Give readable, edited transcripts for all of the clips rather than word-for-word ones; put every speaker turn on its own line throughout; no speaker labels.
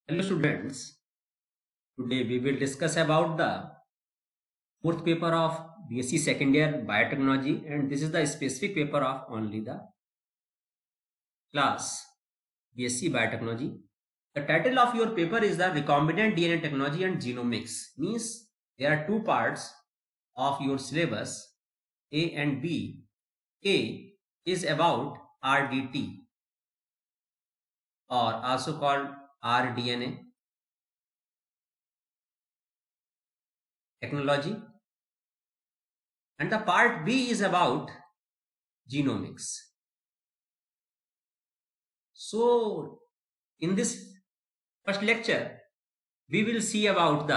Hello students, today we will discuss about the fourth paper of BSc second year biotechnology, and this is the specific paper of only the class BSc biotechnology. The title of your paper is the Recombinant DNA Technology and Genomics. Means there are two parts of your syllabus, A and B. A is about RDT or also called Rdna technology, and the part B is about genomics. So in this first lecture we will see about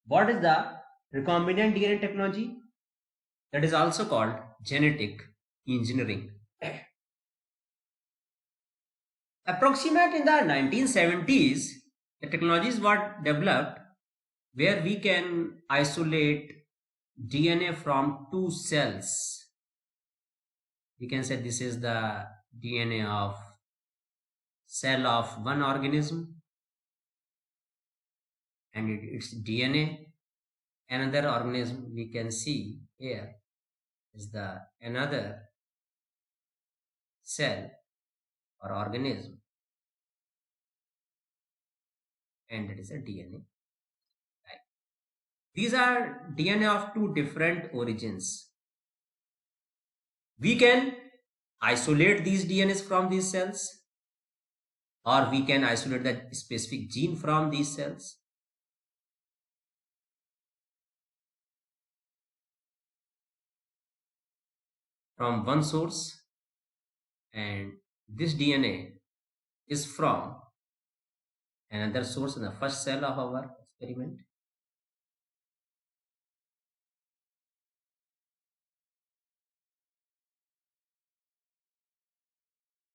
what is the recombinant DNA technology, that is also called genetic engineering. Approximate in the 1970s, the technologies were developed where we can isolate DNA from two cells. We can say this is the DNA of cell of one organism, and its DNA another organism. We can see here is the another cell or organism, and it is a DNA. These are DNA of two different origins. We can isolate these DNAs from these cells, or we can isolate the specific gene from these cells. From one source, and this DNA is from another source in the first cell of our experiment.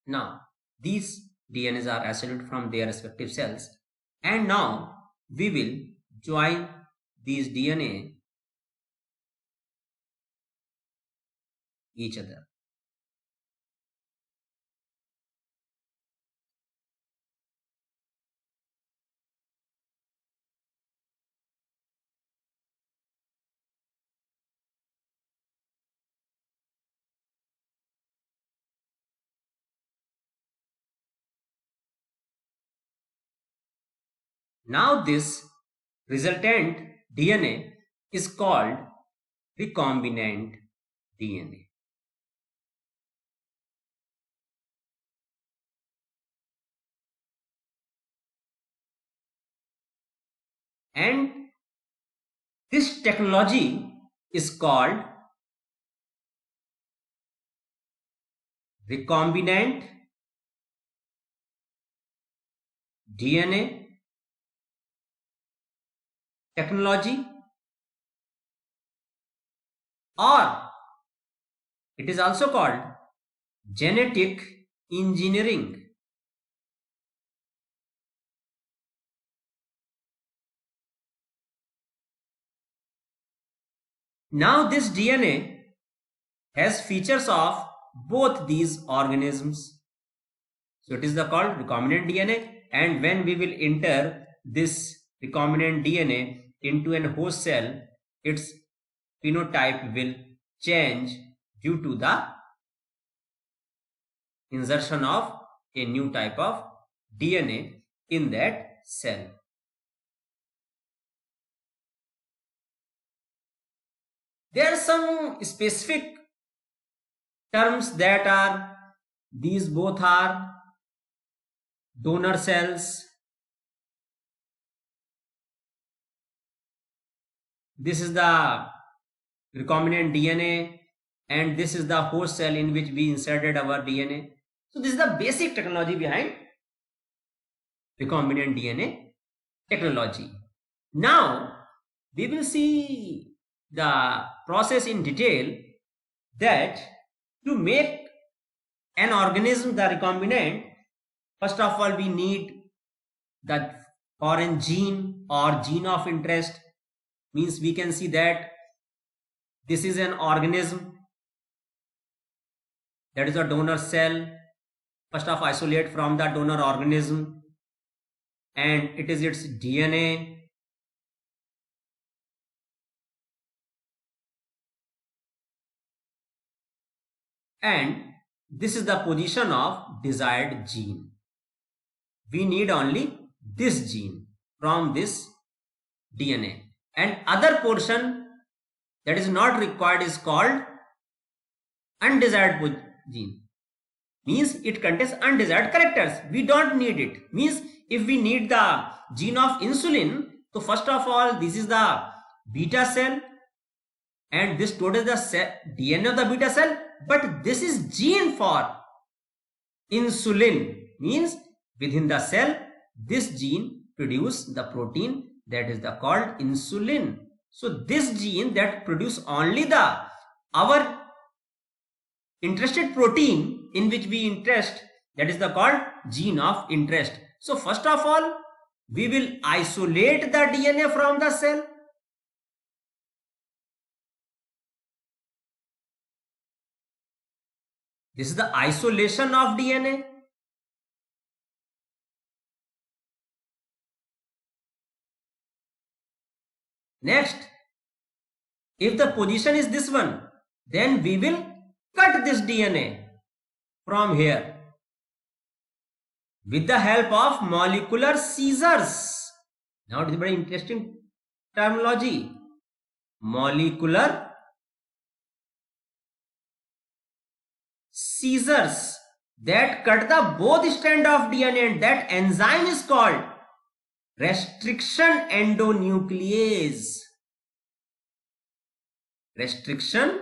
Now these DNAs are isolated from their respective cells, and now we will join these DNA each other. Now this resultant DNA is called recombinant DNA. And this technology is called recombinant DNA technology, or it is also called genetic engineering. Now this DNA has features of both these organisms, so it is called recombinant DNA, and when we will enter this recombinant DNA into an host cell, its phenotype will change due to the insertion of a new type of DNA in that cell. There are some specific terms that are, these both are donor cells. This is the recombinant DNA, and this is the host cell in which we inserted our DNA. So this is the basic technology behind recombinant DNA technology. Now we will see the process in detail, that to make an organism the recombinant, first of all we need the foreign gene or gene of interest. Means we can see that this is an organism, that is a donor cell. First of isolate from the donor organism and it is its DNA. And this is the position of desired gene. We need only this gene from this DNA, and other portion that is not required is called undesired gene. Means it contains undesired characters. We don't need it. Means if we need the gene of insulin, so first of all, this is the beta cell, and this total is the DNA of the beta cell, but this is gene for insulin. Means within the cell, this gene produce the protein that is called insulin. So this gene that produce only the our interested protein in which we interest, that is called gene of interest. So first of all, we will isolate the DNA from the cell. This is the isolation of DNA. Next, if the position is this one, then we will cut this DNA from here with the help of molecular scissors. Now it is a very interesting terminology. Molecular scissors that cut the both strand of DNA, and that enzyme is called restriction endonuclease. Restriction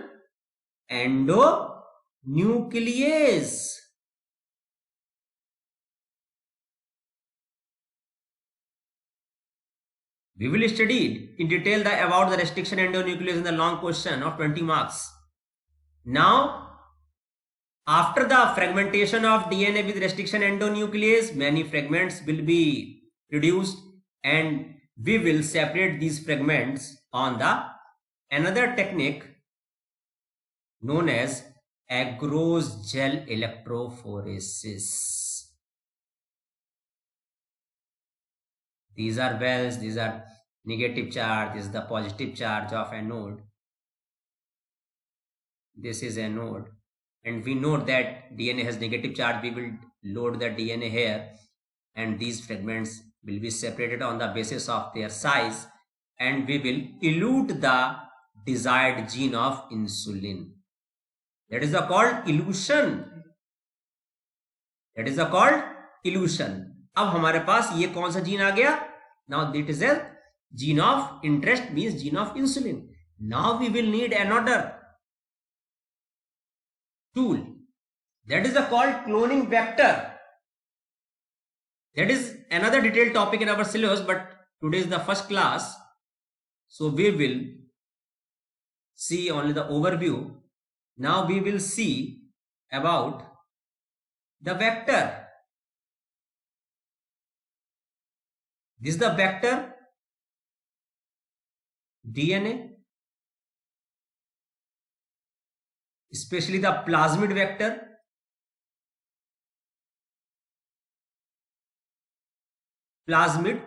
endonuclease. We will study in detail about the restriction endonuclease in the long question of 20 marks. Now, after the fragmentation of DNA with restriction endonuclease, many fragments will be produced, and we will separate these fragments on the another technique known as agarose gel electrophoresis. These are wells, these are negative charge, this is the positive charge of anode. This is anode, and we know that DNA has negative charge. We will load the DNA here, and these fragments will be separated on the basis of their size, and we will elute the desired gene of insulin. That is called elution. That is called elution. अब हमारे पास ये कौन सा gene आ गया? Now it is a gene of interest, means gene of insulin. Now we will need another tool, that is called cloning vector. That is another detailed topic in our syllabus, but today is the first class, so we will see only the overview. Now we will see about the vector. This is the vector DNA, especially the plasmid vector. Plasmid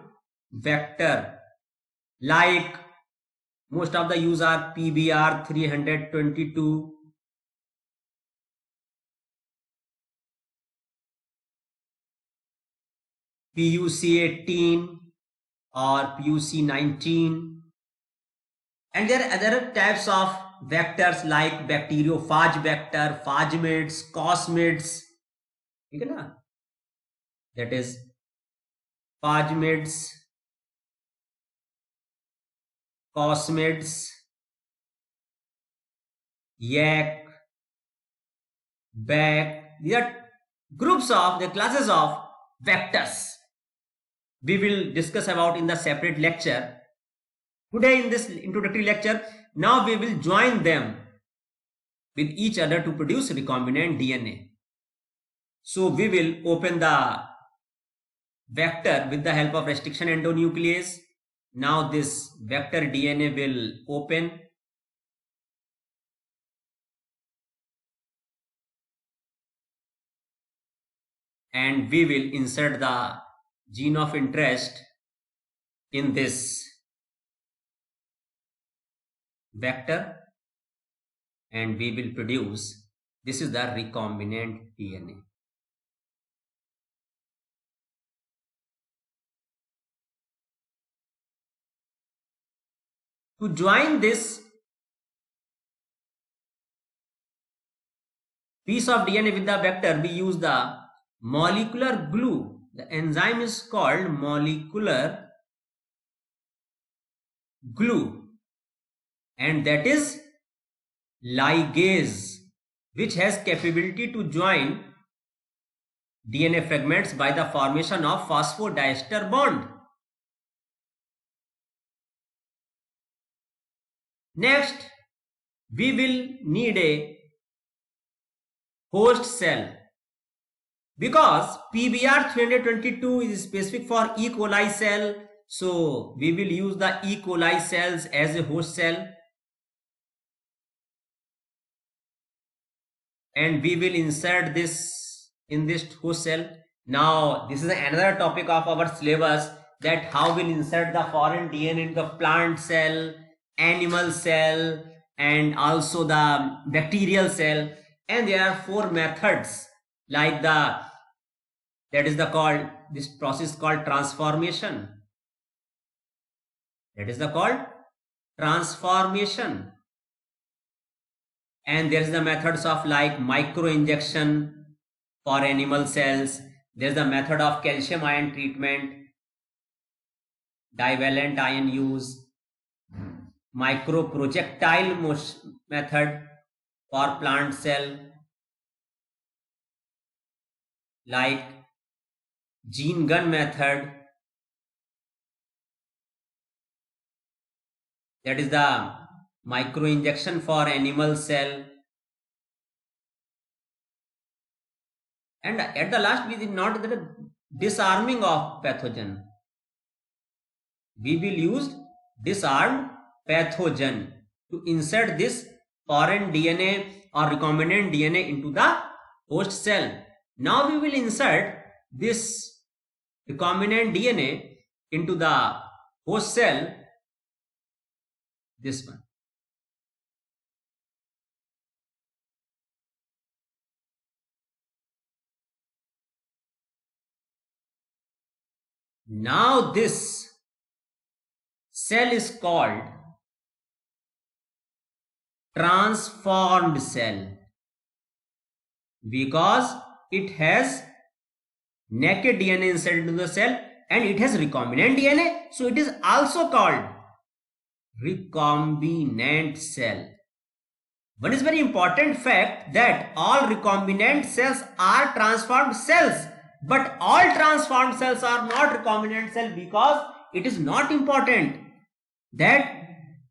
vector, like most of the use are PBR 322, PUC 18 or PUC 19, and there are other types of vectors like bacteriophage vector, phagmids, cosmids. That is phagmids, cosmids, yak, back. These are groups of the classes of vectors. We will discuss about in the separate lecture. Today in this introductory lecture, now we will join them with each other to produce recombinant DNA. So we will open the vector with the help of restriction endonuclease. Now this vector DNA will open. And we will insert the gene of interest in this vector, and we will produce, this is the recombinant DNA. To join this piece of DNA with the vector, we use the molecular glue. The enzyme is called molecular glue, and that is ligase, which has capability to join DNA fragments by the formation of phosphodiester bond. Next, we will need a host cell, because PBR 322 is specific for E. coli cell, so we will use the E. coli cells as a host cell, and we will insert this in this host cell. Now this is another topic of our syllabus, that how we'll insert the foreign DNA in the plant cell, animal cell, and also the bacterial cell. And there are 4 methods, like this process called transformation. That is called transformation. And there is the methods of like microinjection for animal cells. There is the method of calcium ion treatment, divalent ion use, microprojectile method for plant cell, like gene gun method, that is the microinjection for animal cell. And at the last, we did not do the disarming of pathogen. We will use disarmed pathogen to insert this foreign DNA or recombinant DNA into the host cell. Now we will insert this recombinant DNA into the host cell, this one. Now this cell is called transformed cell, because it has naked DNA inserted into the cell and it has recombinant DNA, so it is also called recombinant cell. One is very important fact, that all recombinant cells are transformed cells, but all transformed cells are not recombinant cell, because it is not important that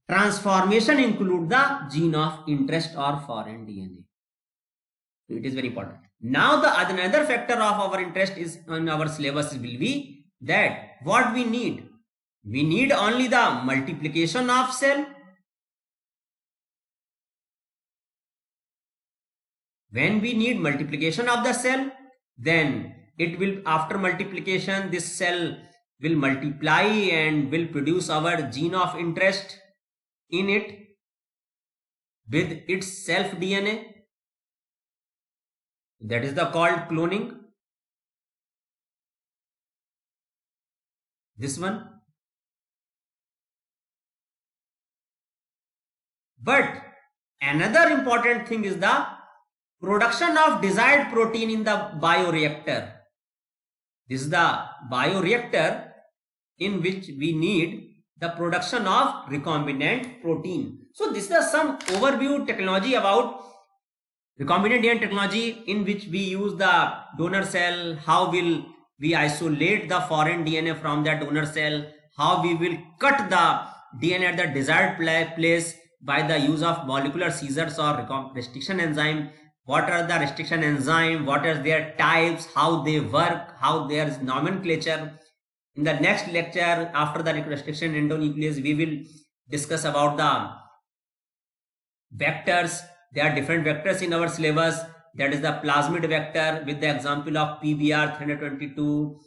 transformation include the gene of interest or foreign DNA. So it is very important. Now the another factor of our interest is on our syllabus will be that what we need. We need only the multiplication of cell. When we need multiplication of the cell, then it will, after multiplication, this cell will multiply and will produce our gene of interest in it with its self DNA. That is called cloning. This one. But another important thing is the production of desired protein in the bioreactor. This is the bioreactor in which we need the production of recombinant protein. So this is some overview technology about recombinant DNA technology, in which we use the donor cell, how will we isolate the foreign DNA from that donor cell, how we will cut the DNA at the desired place by the use of molecular scissors or restriction enzyme, what are the restriction enzyme, what are their types, how they work, how there is nomenclature. In the next lecture, after the restriction endonuclease, we will discuss about the vectors. There are different vectors in our syllabus. That is the plasmid vector with the example of PBR 322,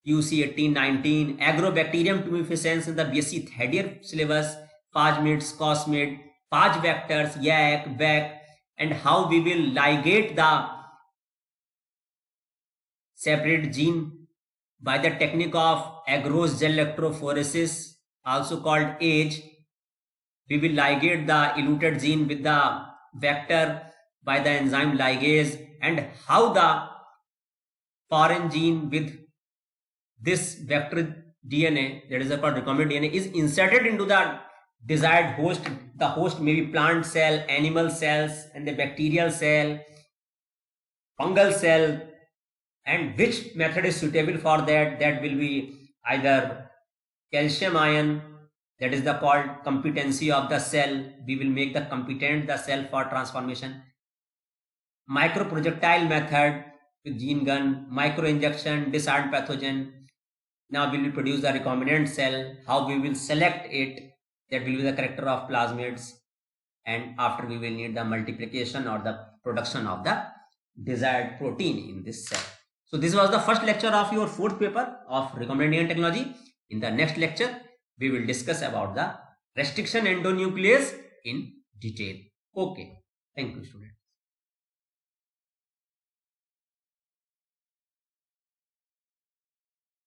UC 1819, Agrobacterium tumefaciens in the BSc third year syllabus, Plasmids, Cosmid, Paj vectors, YAC, VAC, and how we will ligate the separate gene by the technique of agarose gel electrophoresis, also called AGE. We will ligate the eluted gene with the vector by the enzyme ligase, and how the foreign gene with this vector DNA, that is called recombinant DNA, is inserted into the desired host. The host may be plant cell, animal cells, and the bacterial cell, fungal cell, and which method is suitable for that. That will be either calcium ion, that is the called competency of the cell. We will make the competent the cell for transformation. Microprojectile method with gene gun, microinjection, disarmed pathogen. Now we will produce the recombinant cell. How we will select it, that will be the character of plasmids, and after we will need the multiplication or the production of the desired protein in this cell. So this was the first lecture of your fourth paper of recombinant DNA technology. In the next lecture, we will discuss about the restriction endonuclease in detail. Okay, thank you, students.